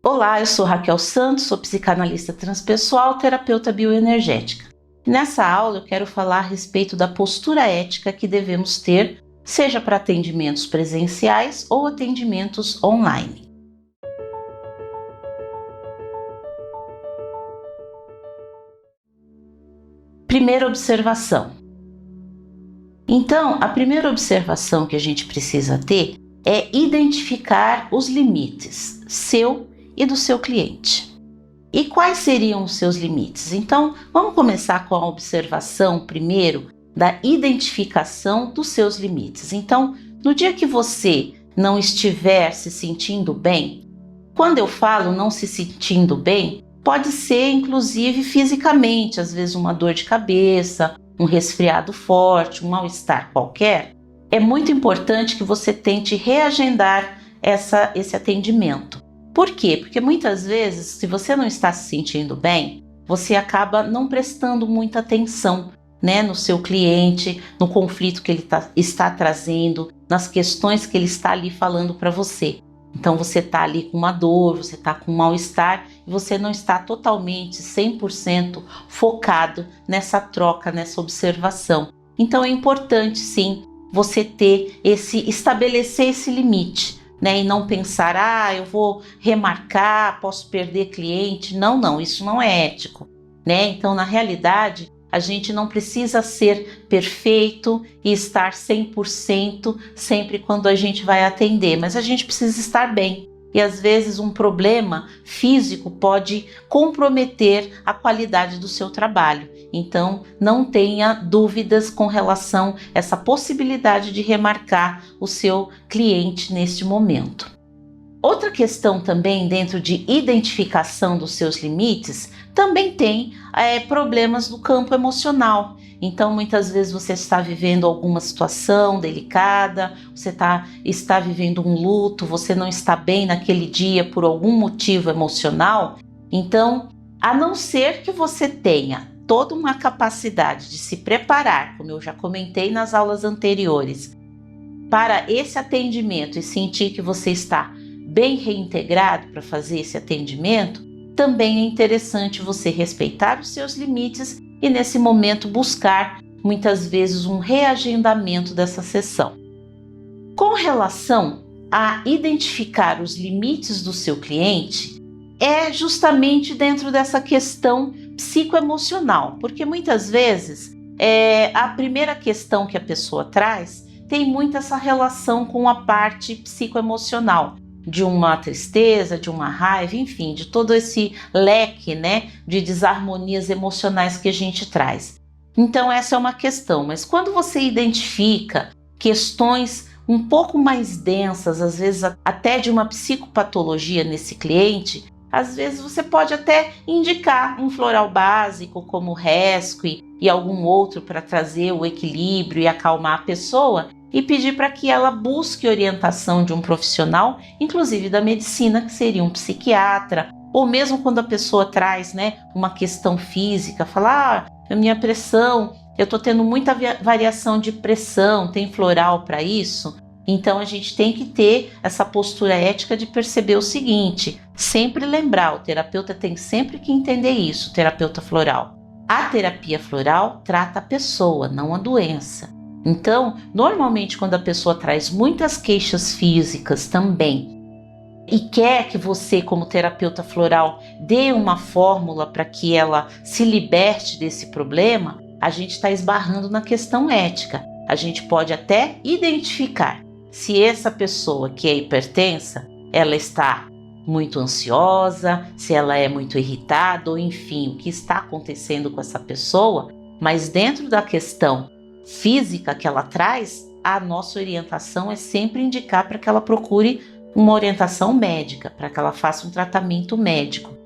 Olá, eu sou Raquel Santos, sou psicanalista transpessoal, terapeuta bioenergética. Nessa aula eu quero falar a respeito da postura ética que devemos ter, seja para atendimentos presenciais ou atendimentos online. Primeira observação. Então, a primeira observação que a gente precisa ter é identificar os limites seu e do seu cliente. E quais seriam os seus limites? Então, vamos começar com a observação primeiro da identificação dos seus limites. Então, no dia que você não estiver se sentindo bem, quando eu falo não se sentindo bem, pode ser inclusive fisicamente, às vezes uma dor de cabeça, um resfriado forte, um mal-estar qualquer. É muito importante que você tente reagendar esse atendimento. Por quê? Porque muitas vezes, se você não está se sentindo bem, você acaba não prestando muita atenção, no seu cliente, no conflito que ele está trazendo, nas questões que ele está ali falando para você. Então você está ali com uma dor, você está com um mal-estar e você não está totalmente 100% focado nessa troca, nessa observação. Então é importante sim você estabelecer esse limite, e não pensar, eu vou remarcar, posso perder cliente. Não, isso não é ético, Então, na realidade, a gente não precisa ser perfeito e estar 100% sempre quando a gente vai atender, mas a gente precisa estar bem. E às vezes um problema físico pode comprometer a qualidade do seu trabalho. Então, não tenha dúvidas com relação a essa possibilidade de remarcar o seu cliente neste momento. Outra questão também dentro de identificação dos seus limites, também tem problemas no campo emocional. Então, muitas vezes você está vivendo alguma situação delicada, você está vivendo um luto, você não está bem naquele dia por algum motivo emocional. Então, a não ser que você tenha toda uma capacidade de se preparar, como eu já comentei nas aulas anteriores, para esse atendimento e sentir que você está bem reintegrado para fazer esse atendimento, também é interessante você respeitar os seus limites e nesse momento buscar muitas vezes um reagendamento dessa sessão. Com relação a identificar os limites do seu cliente, é justamente dentro dessa questão psicoemocional, porque muitas vezes a primeira questão que a pessoa traz tem muito essa relação com a parte psicoemocional, de uma tristeza, de uma raiva, enfim, de todo esse leque, de desarmonias emocionais que a gente traz. Então essa é uma questão, mas quando você identifica questões um pouco mais densas, às vezes até de uma psicopatologia nesse cliente, às vezes você pode até indicar um floral básico como o rescue e algum outro para trazer o equilíbrio e acalmar a pessoa, e pedir para que ela busque orientação de um profissional, inclusive da medicina, que seria um psiquiatra, ou mesmo quando a pessoa traz uma questão física, fala, a minha pressão, eu estou tendo muita variação de pressão, tem floral para isso? Então a gente tem que ter essa postura ética de perceber o seguinte, sempre lembrar, o terapeuta tem sempre que entender isso, o terapeuta floral. A terapia floral trata a pessoa, não a doença. Então, normalmente quando a pessoa traz muitas queixas físicas também e quer que você, como terapeuta floral, dê uma fórmula para que ela se liberte desse problema, a gente está esbarrando na questão ética. A gente pode até identificar se essa pessoa que é hipertensa, ela está muito ansiosa, se ela é muito irritada, ou enfim, o que está acontecendo com essa pessoa, mas dentro da questão física que ela traz, a nossa orientação é sempre indicar para que ela procure uma orientação médica, para que ela faça um tratamento médico.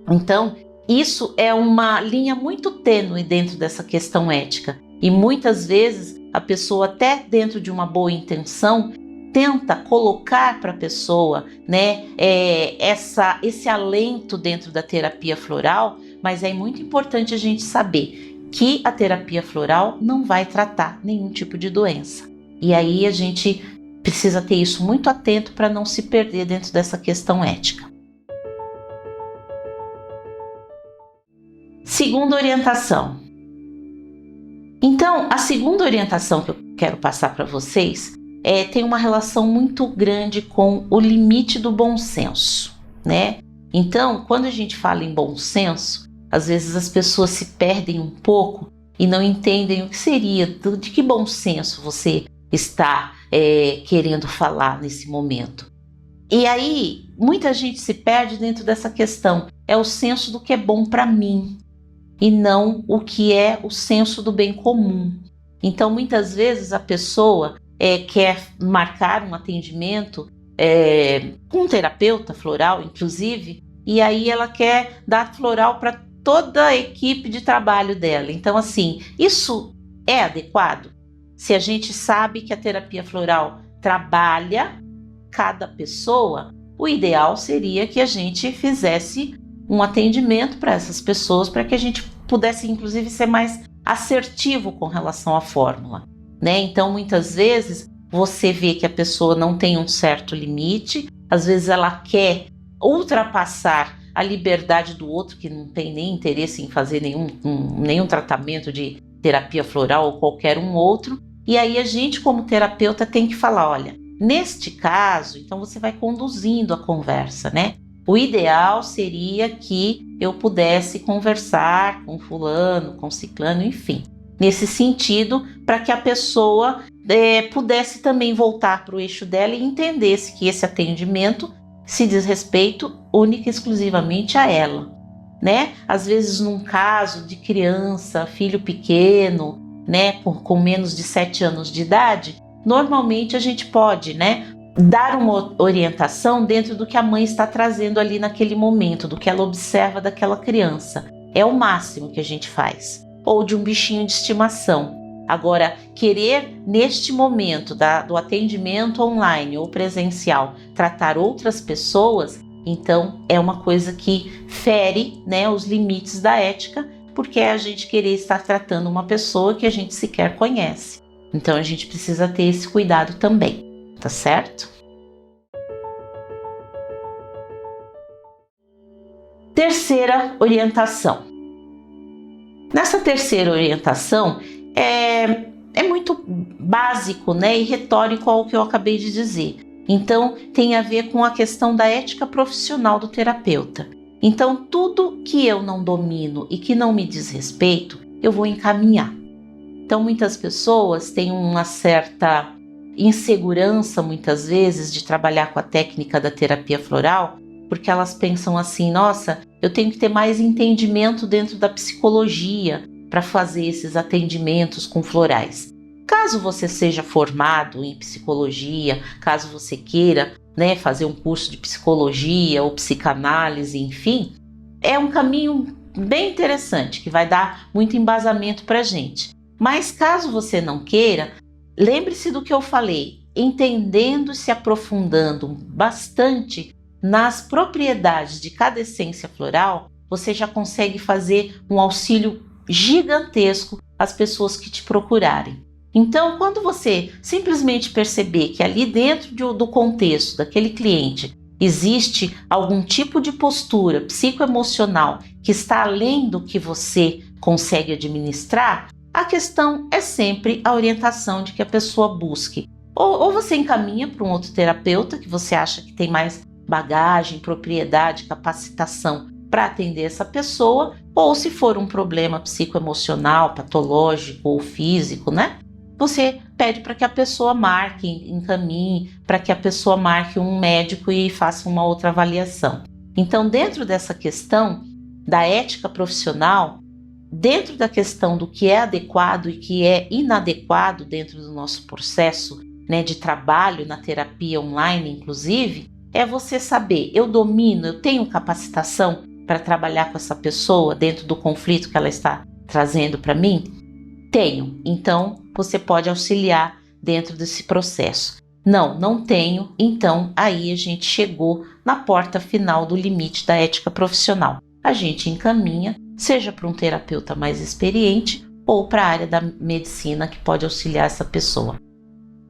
Então, isso é uma linha muito tênue dentro dessa questão ética e muitas vezes a pessoa, até dentro de uma boa intenção, tenta colocar para a pessoa esse alento dentro da terapia floral, mas é muito importante a gente saber que a terapia floral não vai tratar nenhum tipo de doença. E aí a gente precisa ter isso muito atento para não se perder dentro dessa questão ética. Segunda orientação. Então, a segunda orientação que eu quero passar para vocês tem uma relação muito grande com o limite do bom senso, né? Então, quando a gente fala em bom senso, às vezes as pessoas se perdem um pouco e não entendem o que seria, de que bom senso você está querendo falar nesse momento. E aí, muita gente se perde dentro dessa questão, é o senso do que é bom para mim e não o que é o senso do bem comum. Então, muitas vezes a pessoa quer marcar um atendimento com um terapeuta floral, inclusive, e aí ela quer dar floral para toda a equipe de trabalho dela. Então, assim, isso é adequado? Se a gente sabe que a terapia floral trabalha cada pessoa, o ideal seria que a gente fizesse um atendimento para essas pessoas, para que a gente pudesse, inclusive, ser mais assertivo com relação à fórmula, né? Então, muitas vezes, você vê que a pessoa não tem um certo limite, às vezes ela quer ultrapassar a liberdade do outro, que não tem nem interesse em fazer nenhum tratamento de terapia floral ou qualquer um outro, e aí a gente, como terapeuta, tem que falar, olha, neste caso, então você vai conduzindo a conversa, né? O ideal seria que eu pudesse conversar com fulano, com ciclano, enfim, nesse sentido, para que a pessoa pudesse também voltar para o eixo dela e entendesse que esse atendimento se diz respeito única e exclusivamente a ela, né? Às vezes, num caso de criança, filho pequeno, né, com menos de 7 anos de idade, normalmente a gente pode, né, dar uma orientação dentro do que a mãe está trazendo ali naquele momento, do que ela observa daquela criança. É o máximo que a gente faz. Ou de um bichinho de estimação. Agora, querer neste momento do atendimento online ou presencial tratar outras pessoas, então é uma coisa que fere, né, os limites da ética, porque é a gente querer estar tratando uma pessoa que a gente sequer conhece. Então a gente precisa ter esse cuidado também, tá certo? Terceira orientação. Nessa terceira orientação é muito básico, né, e retórico ao que eu acabei de dizer. Então tem a ver com a questão da ética profissional do terapeuta. Então tudo que eu não domino e que não me diz respeito, eu vou encaminhar. Então muitas pessoas têm uma certa insegurança muitas vezes de trabalhar com a técnica da terapia floral, porque elas pensam assim, nossa, eu tenho que ter mais entendimento dentro da psicologia para fazer esses atendimentos com florais. Caso você seja formado em psicologia, caso você queira, né, fazer um curso de psicologia ou psicanálise, enfim, é um caminho bem interessante que vai dar muito embasamento para a gente. Mas caso você não queira, lembre-se do que eu falei, entendendo e se aprofundando bastante nas propriedades de cada essência floral, você já consegue fazer um auxílio gigantesco às pessoas que te procurarem. Então, quando você simplesmente perceber que ali dentro do contexto daquele cliente existe algum tipo de postura psicoemocional que está além do que você consegue administrar, a questão é sempre a orientação de que a pessoa busque. Ou você encaminha para um outro terapeuta que você acha que tem mais bagagem, propriedade, capacitação para atender essa pessoa, ou se for um problema psicoemocional, patológico ou físico, né? Você pede para que a pessoa marque, encaminhe, para que a pessoa marque um médico e faça uma outra avaliação. Então, dentro dessa questão da ética profissional, dentro da questão do que é adequado e que é inadequado dentro do nosso processo, né, de trabalho na terapia online, inclusive, é você saber, eu domino, eu tenho capacitação para trabalhar com essa pessoa dentro do conflito que ela está trazendo para mim? Tenho, então você pode auxiliar dentro desse processo. Não tenho, então aí a gente chegou na porta final do limite da ética profissional. A gente encaminha, seja para um terapeuta mais experiente ou para a área da medicina que pode auxiliar essa pessoa.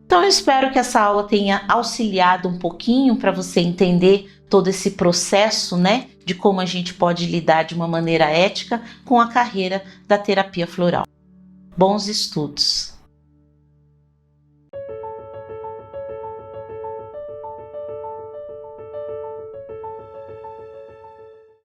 Então eu espero que essa aula tenha auxiliado um pouquinho para você entender todo esse processo, né, de como a gente pode lidar de uma maneira ética com a carreira da terapia floral. Bons estudos!